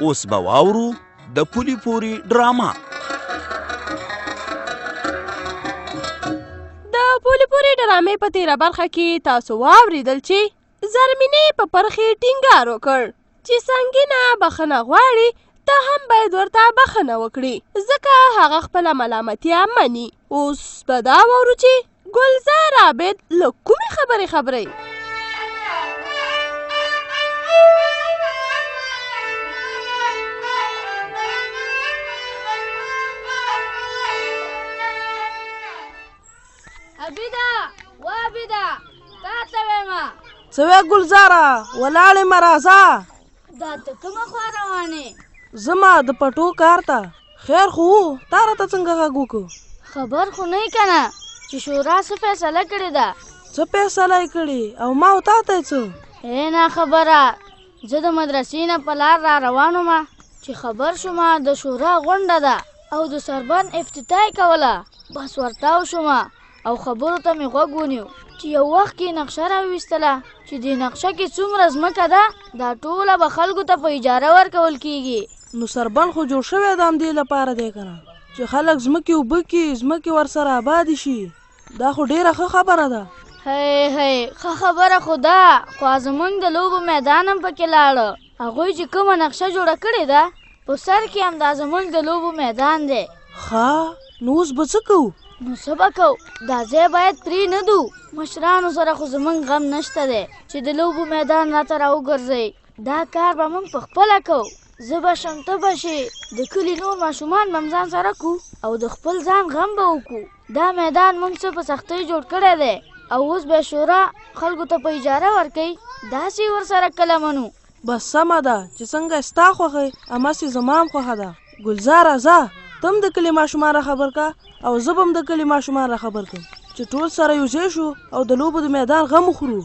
اوس به واورو د پولي پوري ډراما. د پولي پوري ډرامې په تیره برخه کې تاسو واورېدل چې زرمینې په پرخې ټینګار وکړ چې سنګینه بخښنه غواړي، ته هم باید ورته بخښنه وکړي ځکه هغه خپله ملامتیا مني. اوس به دا واورو چې ګلزار عابد له کومې خبرې عبیده و عبیده تا ته ویمه څه وی ګلزاره ولاړې مه راځه. دا ته کومه خوا روانې؟ زما د پټو کار ته. خیر خو تا راته څنګه غږ وکړو؟ خبر خو نه یې که نه چې شورا څه فیصله کړې ده؟ څه فیصله یې کړې او ما او تا ته یې څه؟ نه خبره، زه د مدرسې نه په لار را روان ومه چې خبر شومه د شورا غونډه ده او د سربند افتتاح یې کوله. بس ورتاو شومه او خبرو ته مې غوږ ونیو چې یو وخت کې نقشه راویستله چې دې نقشه کې څومره ځمکه ده دا ټوله به خلکو ته په اجاره ورکول کېږي. نو سربند خو جوړ شوی د همدې لپاره دی که نه چې خلک ځمکې اوبه کړي، ځمکې ورسره آبادې شي. دا خو ډېره ښه خبره ده. هی ښه خبره خو ده، خو زموږ د لوبو میدان هم پکې لاړه. هغوی چې کومه نقشه جوړه کړې ده په سر کې هم دا زموږ د لوبو میدان دی. ښه نو اوس به څه کوو؟ نو څه به کوو، دا ځای باید پرې نه دو. مشرانو سره خو زموږ غم نشته دی چې د لوبو میدان راته راوګرځئ. دا کار به موږ په خپله کوو. زه به شم، ته به شې، د کلي نور ماشومان به هم ځان سره کړو او د خپل ځان غم به وکړو. دا میدان موږ څه په سختۍ جوړ کړی دی او اوس به شورا خلکو ته په اجاره ورکوي. داسې ورسره کله منو. بس سمه ده چې څنګه ستا خوښه هماسې زما هم خوښه ده. ګلزاره ځه ته هم د کلي ماشومان را خبر کا او زه به هم د کلي ماشومان را خبر کړم چې ټول سره یوځای شو او د لوبو د میدان غم وخورو.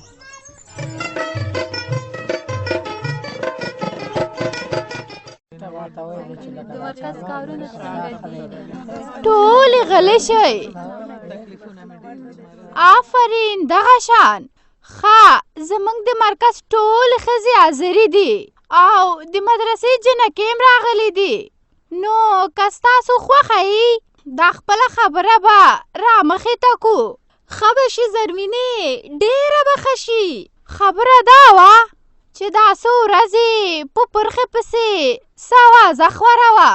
ټولې غلې شئ. آفرین دغه شان. ښه زموږ د مرکز ټولې ښځې حاضرې دي او د مدرسې جنکې هم راغلي دي. نو که ستاسو خوښه یي دا خپله خبره به رامخې ته کړو. ښه به شي زرمینې، ډېره به ښه شي. خبره دا وه چې دا څو ورځې په پرخې پسې څه اوازه خوره وه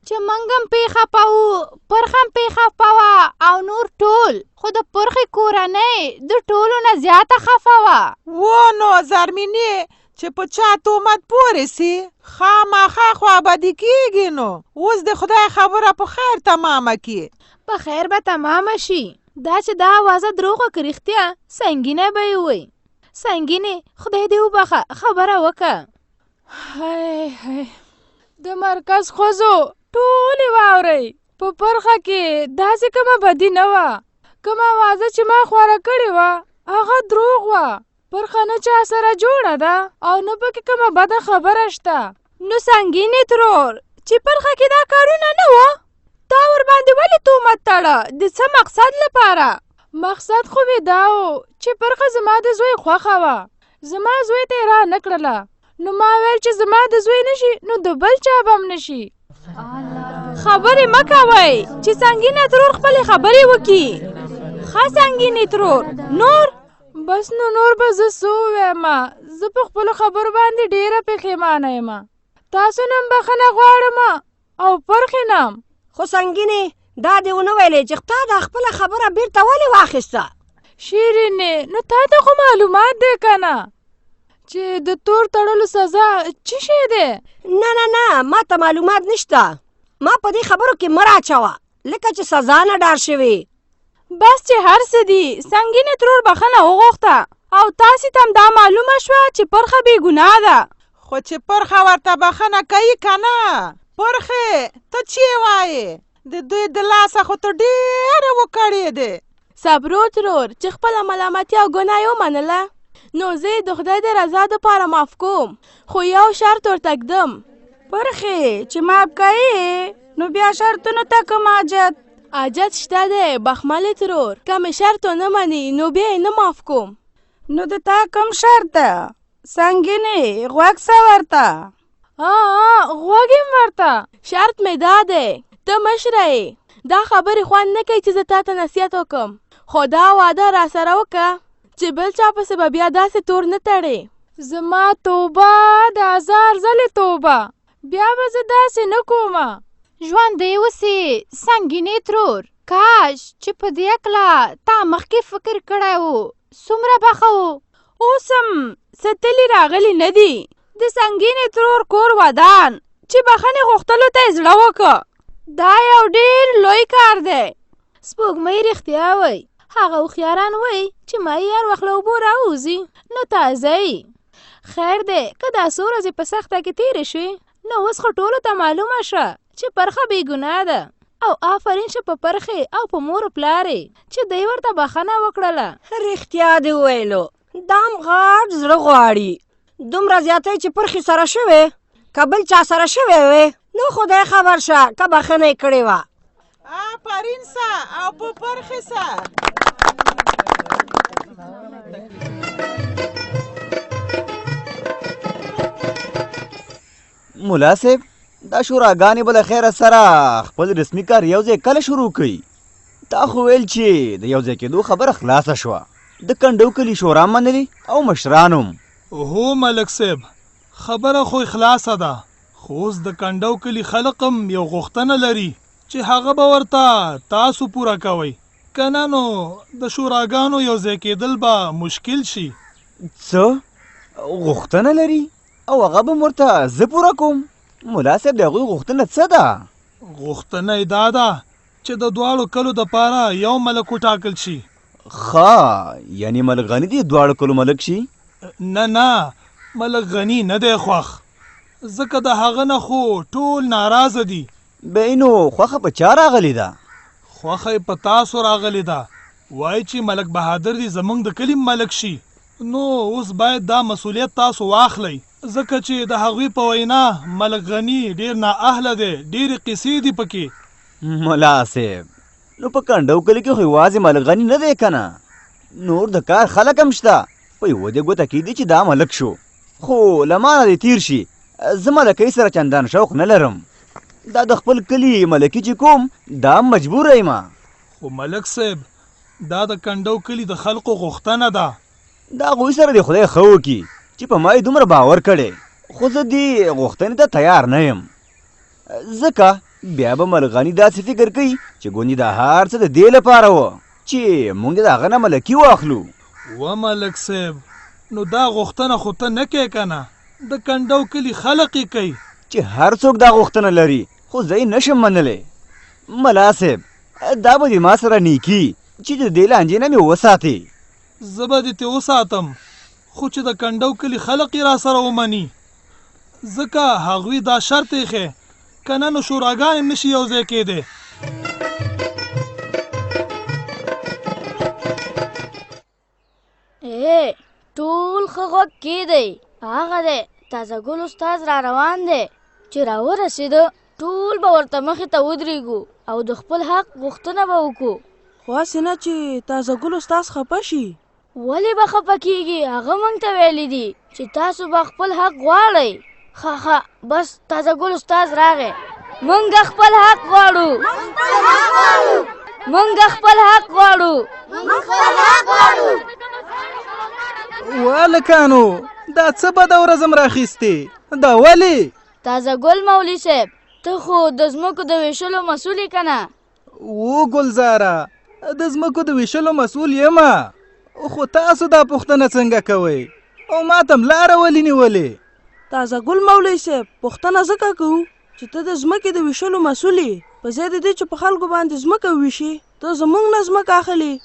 چې موږ هم پې خفه وو، پرخه هم پې خفه وه او نور ټول، خو د پرخې کورنۍ د ټولو نه زیاته خفه وه. و نو زرمینې چې په چا تهمت پورې سي خامخا خوابدي کېږي. نو اوس د خدای خبره په خیر تمامه کړي. په خیر به تمامه شي. دا چې دا اوازه دروغه که رښتیا سنګینه به یې ووایي. سنګینې خدای دې وبخه، خبره وکړه. د مرکز ښځو ټولې واورئ، په پرخه کې داسې کومه بدي نه وه. کومه اوازه چې ما خوره کړې وه هغه دروغ وه. پرخه نه چا سره جوړه ده او نه پکې کومه بده خبره شته. نو سنګینې ترور چې پرخه کې دا کارونه نه وه، تا ورباندې ولې تهمت تړه؟ د څه مقصد لپاره؟ مقصد خو مې دا و چې پرخه زما د زوی خوښه وه. زما زوی ته یې را نه کړله. نو ما ویل چې زما د زوی نشي نو د بل چا به هم نشي. خبرې مه کوئ چې سنګینه ترور خپلې خبرې وکړي. ښه سنګینې ترور نور بس نور به زه څه ووایم؟ زه په خپلو خبرو باندې ډېره پښیمانه یم. تاسو نه هم بښنه غواړم او پرخې نه هم. خو سنګینې دا دې ونه ویلې چې تا دا خپله خبره بیرته ولې واخیسته؟ شیرینې نو تا ته خو معلومات دی که نه چې د تور تړلو سزا څه شی دی؟ نه ما ته معلومات نشته. ما په دې خبرو کې مه راچوه لکه چې سزا نه ډار شوې. بس چې هر څه دي سنګینې ترور بخښنه وغوښته او تاسې ته هم دا معلومه شوه چې پرخه بې ګناه ده. خو چې پرخه ورته بخښنه کوي که نه؟ پرخې ته چی وایې؟ د دوی د لاسه خو ته ډېره وکړې دی. صبرو ترور چې خپله ملامتیا او ګناه یې ومنله نو زه یې د خدای د رضا دپاره معاف کوم، خو یو شرط ورته ږدم. پرخې چې معاف کوې نو بیا شرطونو ته کوم حاجت شته دی بخملې ترور. که مې شرط ونه مني نو بیا یې نه معاف کوم. نو د تا کوم شرط ده؟ سنګینې غوږ څه ورته؟ غوږ یم ورته. شرط مې دا دی ته مشره یې دا خبرې خوند نه کوي چې زه تا ته نصیحت وکړم خو دا واده را سره وکړه چې بل چا پسې به بیا داسې تور نه تړې. زما توبه د 1000 ځلې توبه، بیا به زه داسې نه کومه. ژوندی اوسې سنګینې ترور، کاش چې په دې هکله تا مخکې فکر کړی و څومره به ښه و. اوس هم څه تلي راغلي نه دي د سنګینې ترور کور ودان چې بخښنې غوښتلو ته یې زړه وکړه. دا یو ډېر لوی کار دی. سپوږمۍ رښتیا وایي، هغه هوښیاران وایي چې ماهي هر وخت له اوبو راوځي نو تازه یي. خیر دی که دا څو ورځې په سخته کې تېرې شوې نو اوس خو ټولو ته معلومه شوه چې پرخه بې ګناه ده. او آفرین شه په پرخې او په مور پلارې چې دوی ورته بخښنه وکړله. رښتیا دې وویلو دام غاټ زړه غواړي دومره زیاتی چې پرخې سره شوې که بل چا سره شوې وې نو خدای خبر شه که بخښنه یې کړې وه. آفرین سه او په پرخې سه. ملا صاحب دا شوراګانې به له خیره سره خپل رسمي کار یو ځای کله شروع کوي؟ تا خو ویل چې د یو ځای کېدو خبره خلاصه شوه، د کنډو کلي شورا منلې او مشرانو هم. هو ملک صاحب خبره خو خلاصه ده، خو اوس د کنډو کلي خلق هم یو غوښتنه لري چې هغه به ورته تاسو پوره کوئ، که نه نو د شوراګانو یو ځای کېدل به مشکل شي. څه غوښتنه لري او هغه به ورته زه پوره کوم؟ ملا صاحب د هغوی غوښتنه څه ده؟ غوښتنه یې دا ده چې د دواړو کلو دپاره یو ملک وټاکل شي. ښه یعنې ملک غني دې دواړو کلو ملک شي؟ نه ملک غني نه دی خوښ، ځکه د هغه نه خو ټول ناراضه دي. بی نو خوښه په چا راغلې ده؟ خوښه یې په تاسو راغلې ده، وایي چې ملک بهادر دې زموږ د کلي ملک شي. نو اوس باید دا مسؤلیت تاسو واخلئ، ځکه چې د هغوی په وینا ملک غني ډېر نااهله دی، ډېرې قصې دي پکې. ملا صاحب نو په کنډو کلي کې خو یوازې ملک غني نه دی که نه، نور د کار خلک هم شته. په یوه دې ګوته کېدي چې دا ملک شو، خو له ما نه دې تېر شي. زه ملکۍ سره چندان شوق نه لرم، دا د خپل کلي ملکي چې کوم دا مجبوره یم. خو ملک صاحب دا د کنډو کلي د خلقو غوښتنه ده. دا هغوی سره د خدای ښه وکړي چې په ما یې دومره باور کړی، خو زه دې غوښتنې ته تیار نه یم. ځکه بیا به ملک غني داسې فکر کوي چې ګوندې دا هر څه د دې لپاره و چې موږ د هغه نه ملکي واخلو. و ملک صاحب نو دا غوښتنه خو ته نه کوې که نه، د کنډو کلي خلق یې کوي. چې هر څوک دا غوښتنه لري خو زه یې نشم منلی. ملا صاحب دا به دې ما سره نیکي چې د دې لانجې نه مې وساتې. زه به دې ترې وساتم، خو چې د کنډو کلي خلق یې را سره ومني، ځکه هغوی دا شرط یې ښی که نه نو شوراګانې نشي یو ځای کېدی. ټول ښه غوږ کېدی، هغه دی تازه ګل استاد را روان دی چې راورسېده ټول به ورته مخې ته ودرېږو او د خپل حق غوښتنه به وکړو. خو هسې نه چې تازه ګل استاد خفه شي. ولې به خفه کېږي؟ هغه موږ ته ویلي دي چې تاسو به خپل حق غواړئ. ښه بس تازه ګل استاد راغی. موږ خپل حق غواړو، موږ خپل حق غواړو. والکانو دا څه بده ورځم راخیستې؟ دا ولې؟ تازه ګل مولوي صاحب ته خو د ځمکو د ویشلو مسؤل یې که نه؟ و ګلزاره د ځمکو د ویشلو مسؤل یمه، خو تاسو دا پوښتنه څنګه کوئ او ما ته م لاره ولې نیولې؟ تازه ګل مولوي صاحب پوښتنه ځکه کوو چې ته د ځمکې د ویشلو مسؤل یې، په ځای د دې چې په خلکو باندې ځمکه وویشي ته زموږ نه ځمکه اخلي.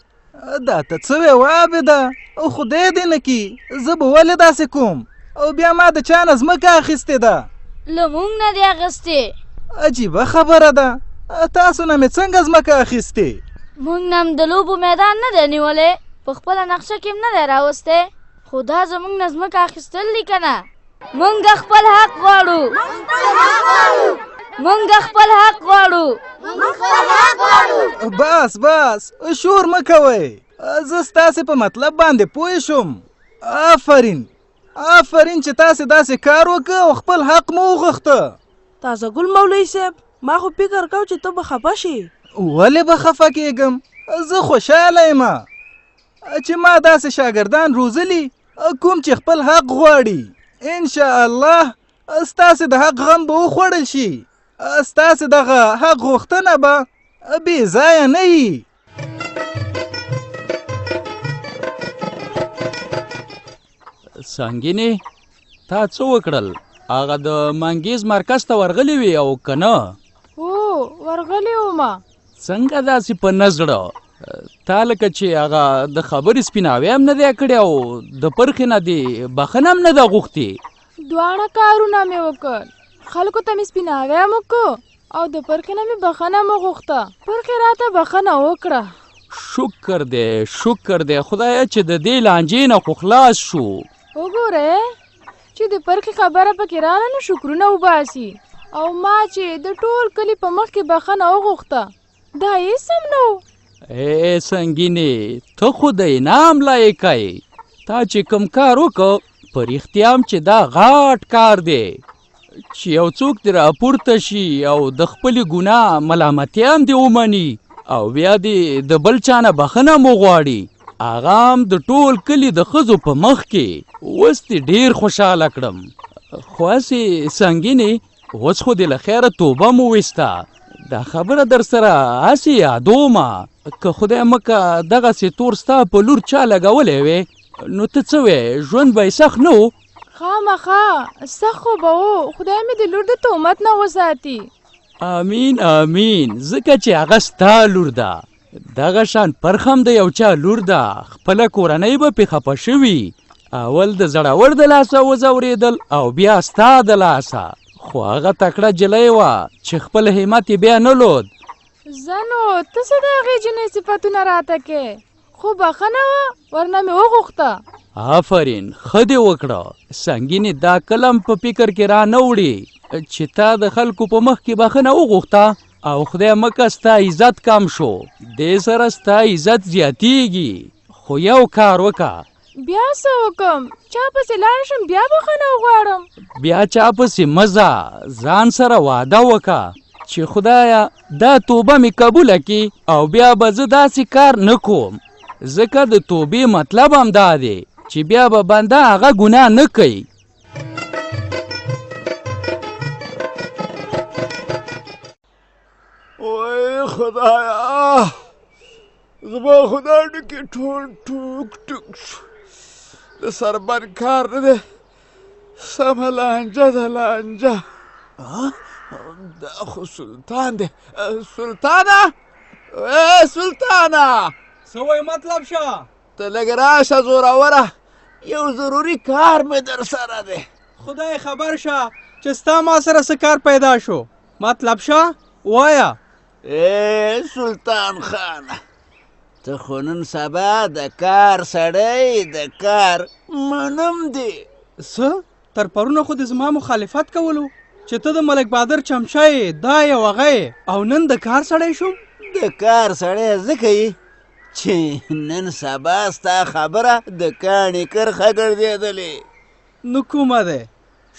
دا ته څه وې عابده؟ او خدای دې نه کي زه به ولې داسې کوم او بیا ما د چا نه ځمکه اخیستې ده؟ له موږ نه دې اخیستې. عجیبه خبره ده، تاسو نه مې څنګه ځمکه اخیستې؟ موږ نه هم د لوبو میدان نه دی نیولی، په خپله نقشه کې هم نه دی راوستی، خو دا زموږ نه ځمکه اخیستل دي که نه؟ موږ خپل حق غواړو، موږ خپل حق غواړو. بس شور مه کوئ، زه ستاسې په مطلب باندې پوه شوم. آفرین آفرین چې تاسې داسې کار وکړه او خپل حق مو وغوښته. تازه ګل مولوي صاحب ما خو فکر کو چې ته به خفه شي. ولې به خفه کېږم؟ زه خوشحاله یم چې ما داسې شاګردان روزلي کوم چې خپل حق غواړي. انشاءالله ستاسې د حق غم به وخوړل شي. ستاسې دغه حق غوښتنه به بې ځایه نه وي. سنګینې تا څه وکړل؟ هغه د منګیز مرکز ته ورغلی وي او که نه؟ هو ورغلی ومه. څنګه داسې په نزړه تا لکه چې هغه د خبرې سپیناوی هم نه دی کړی او د پرخې نه دې بخښنه هم نه ده غوښتې؟ دواړه کارونه مې وکړ. خلکو ته مې سپیناوی هم وکړو او د پرخې نه مې بخښنه هم وغوښته. پرخې راته بخښنه وکړه. شکر دی خدایه چې د دې لانجې نه خو خلاص شو. وګوره چې د پرخې خبره پکې راله نو شکرونه وباسي او ما چې د ټول کلي په مخ کې بخښنه وغوښته دا یې سم نه و. سنګینې ته خو د انعام لایقه یې. تا چې کوم کار وکړ په رښتیا هم چې دا غاټ کار دی چې یو څوک دې راپورته شي او د خپلې ګناه ملامتیا هم دې ومني او بیا دې د بل چا نه بخښنه مو غواړي. هغه هم د ټول کلي د ښځو په مخ کې. اوس دې ډېر خوشحاله کړم. خو هسې سنګینې اوس خو دې له خیره توبه مو ویسته. دا خبره در سره هسې یادومه که خدای مکه دغسې تور ستا په لور چا لګولی وی نو ته څه وی ژوند به یې سخت نه و؟ خامخا سخت خو به و. خدای مې د لور د تهمت نه وساتي. آمین ځکه چې هغه ستا لور ده. دغه شان پرخم د یو چا لور ده. خپله کورنۍ به پې خفه شوي. اول د زړور د لاسه وځورېدل او بیا ستا د لاسه. خو هغه تکړه جلی وه چې خپل همت یې بیا نه لود. زنو ته څه د هغې جنۍ صفتونه راته کې؟ خو بخښنه وه ورنه مې وغوښته. آفرین ښه دې وکړه. سنګینې دا کلم په فکر کې را نه وړي چې تا د خلکو په مخ کې بخښنه وغوښته او خدای مکه ستا عزت کم شو. دې سره ستا عزت زیاتیږي. خو یو کار وکړه. بیا څه وکم؟ چا پسې لاړ شم بیا بخښنه وغواړم؟ بیا چا پسې مزه ځان سره وعده وکړه چې خدایه دا توبه مې قبوله کړي او بیا به زه داسې کار نه کوم. ځکه د توبې مطلب هم دا دی چې بیا به بنده هغه ګناه نه کوي. وای خدایا زما خدا ډکې ټول ټوک ټوک شو. د سربن کار نه دی سمه لانجه ده لانجه. دا خو سلطان دی. سلطانه سلطانه څه وایي مطلب شه؟ ته لږ راشه زوروره یو ضروري کار مې در سره دی. خدای خبر شه چې ستا ما سره څه کار پیدا شو. مطلب شه وایه. سلطان خانه ته خو نن سبا د کار سړی د کار منم دی. څه تر پرونه خو د زما مخالفت کولو چې ته د ملک بهادر چمچه یې دا یې هغه یې او نن د کار سړی شوم. د کار سړی ځکه یې چې نن سبا ستا خبره د کاڼي کرښه ګرځېدلې. نو کومه دی؟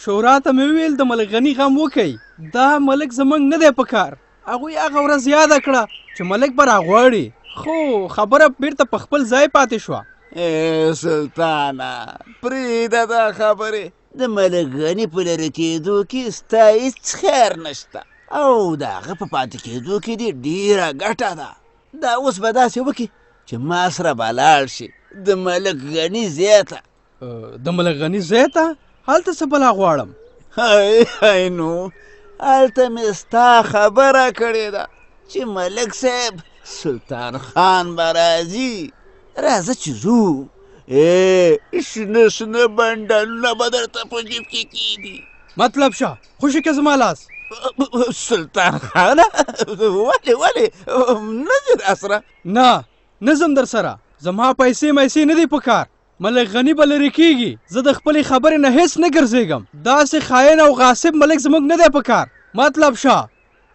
شورا ته مې وویل د ملک غني غم وکئ. دا ملک زموږ نه دی په کار. هغوی هغه ورځ یاده کړه چې ملک به راغواړي خو خبره بیرته په خپل ځای پاتې شوه. سلطانه پرېږده دا خبرې. د ملک غني په لرې کېدو کې ستا هېڅ خیر نشته او د هغه په پاتې کېدو کې دې ډېره ګټه ده. دا اوس به داسې وکړي چې ما سره به لاړ شي د ملک غني ځای ته. د ملک غني ځای ته؟ هلته څه بلا غواړم؟ هی نو هلته مې ستا خبره کړې ده چې ملک صاحب سلطان خان به راځي. راځه چې ځو. شنه شنه بنډلونه به درته په جیب کې کېږي. مطلب شه خوشي که زما لاس. سلطان خانه ولې نه ځې راسره؟ نه نه ځم در سره. زما پیسې میسې نه دي په کار. ملک غني به لرې کېږي. زه د خپلې خبرې نه هېڅ نه ګرځېږم. داسې خاین او غاصب ملک زموږ نه دی په کار. مطلب شه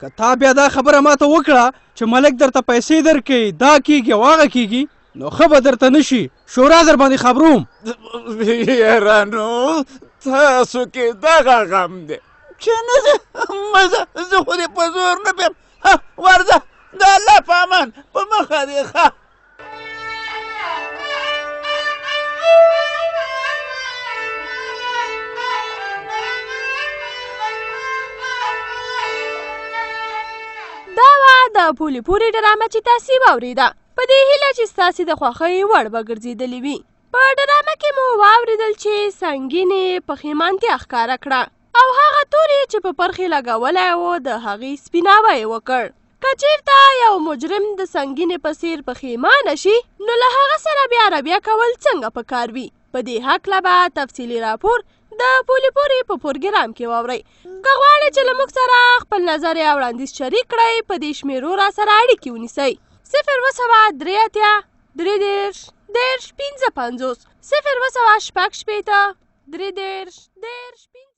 که تا بیا دا خبره ما ته وکړه چې ملک درته پیسې درکوي دا کېږي او هغه کېږي نو ښه به درته نه شي شورا در باندې خبروم یارانو تاسو کې دغه غم دی چې نه مزه زه خو دې په زور نه پیم ورځه د الله په امان په مخه دې ښه دا وه د پولې پورې ډرامه چې تاسې واورېده په دې هیله چې ستاسې د خوښۍ وړ به ګرځېدلې وي په ډرامه کې مو واورېدل چې سنګینې پښیمانتیا ښکاره کړه او هغه تورې چې په پرخې لګولی و د هغې سپیناوی یې وکړ که چېرته یو مجرم د سنګینې په څېر پښیمانه شي نو له هغه سره بیا رویه کول څنګه پکار وي په دې هکله به تفصیلي راپور د پولې پورې په پروګرام کې واورئ که غواړئ چې له موږ سره خپل نظر یا وړاندیز شریک کړئ په دې شمیرو را سره اړیکې ونیسئ 0 2 3 30 50 0 2 6 3 30